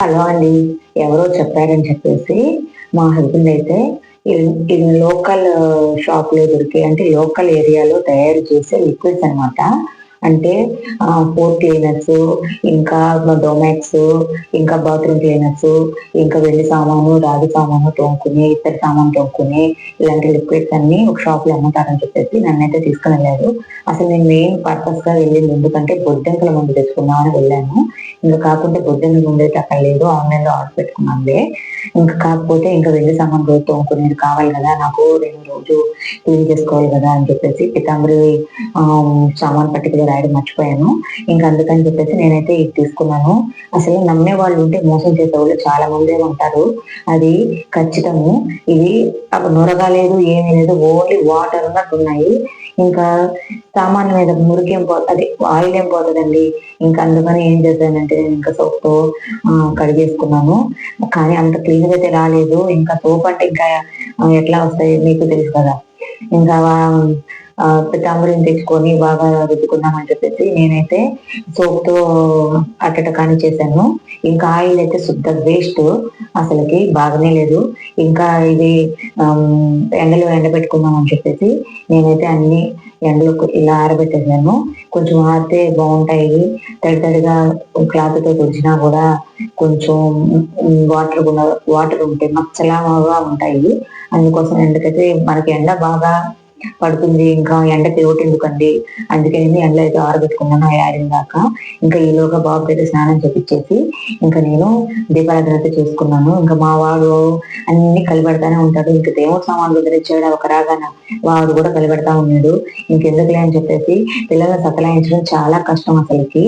Hello అండి. ఎవరో చెప్పారని చెప్పేసి మా హస్బెండ్ అయితే ఇది లోకల్ షాప్‌లో దొరికే అంటే లోకల్ ఏరియాలో తయారు చేసే లిక్విడ్స్ అనమాట. అంటే ఫ్లోర్ క్లీనర్సు, ఇంకా డోమెక్సు, ఇంకా బాత్రూమ్ క్లీనర్సు, ఇంకా వెండి సామాను, రాగి సామాను తోముకునే, ఇత్తడి సామాను తోముకునే ఇలాంటి లిక్విడ్స్ అన్నీ ఒక షాప్‌లో అమ్ముతారని చెప్పేసి నన్నైతే తీసుకొనెళ్లారు. అసలు నేను మెయిన్ పర్పస్‌గా వెళ్ళింది ఎందుకంటే బొద్దింకల మందు తెచ్చుకుందామని వెళ్ళాను. ఇంక కాకుంటే బొద్దింకల మందైతే అక్కడ లేదు. ఆన్‌లైన్‌లో ఆర్డర్ పెట్టుకున్నానులే. ఇంక కాకపోతే ఇంక వెండి సామాను రోజు తోముకునేది కావాలి గదా! నాకు నేను రోజు క్లీన్ చేసుకోవాలి గదా! అని చెప్పేసి పీతాంబరి సామాను పట్టికలో రాయడం మర్చిపోయాను. ఇంక అందుకని చెప్పేసి నేనైతే ఇది తీసుకున్నాను. అసలు నమ్మేవాళ్ళు ఉంటే మోసం చేసేవాళ్ళు చాలా మందే ఉంటారు. అది ఖచ్చితము. ఇది నురగ లేదు, ఏమీ లేదు. ఓన్లీ వాటర్ ఉన్నట్టున్నాయి. ఇంకా సామాను మీద మురికేం అదే ఆయిల్ ఏం పోతదండి. ఇంకా అందుకని ఏం చేశానంటే నేను ఇంకా సోప్‌తో కడిగేసుకున్నాను. కానీ అంత క్లీన్‌గా అయితే రాలేదు. ఇంకా సోప్ అంటే ఇంకా ఎట్లా వస్తాయి మీకు తెలుసు కదా! ఇంకా పీతాంబరిని తెచ్చుకొని బాగా రుద్దుకుందామని చెప్పేసి నేనైతే సోప్‌తో అట్టట చేశాను. ఇంకా ఆయిల్ అయితే శుద్ధ వేస్టు అసలకి బాగానే లేదు. ఇంకా ఇది ఎండలో ఎండబెట్టుకుందాం అని చెప్పేసి నేనైతే అన్నీ ఎండలో ఇలా ఆరబెట్టేసాను. కొంచెం ఆరితే బావుంటాయి. తడి తడిగా క్లాత్‌తో తుడిచినా గూడా కొంచెం వాటర్ ఉంటే మచ్చలాగా ఉంటాయి. అందుకోసం ఎందుకైతే మనకి ఎండ బాగా పడుతుంది. ఇంకా ఎండకి లోటెందుకండి. అందుకని ఎండలో అయితే ఆరబెట్టుకున్నాను ఆరిన దాకా. ఇంకా ఈలోగా బాబుకైతే స్నానం చేపిచ్చేసి ఇంకా నేను దీపారాధన అయితే చేసుకున్నాను. ఇంకా మా వాడు అన్నీ కలిపెడతానే ఉంటాడు. ఇంక దేవుడి సామాన్లు వదిలేచ్చాడా ఒక రాగాన వాడు కూడా కలిపెడతా ఉన్నాడు. ఇంకెందుకులే అని చెప్పేసి పిల్లల్ని సతాయించడం చాలా కష్టం అసలకి.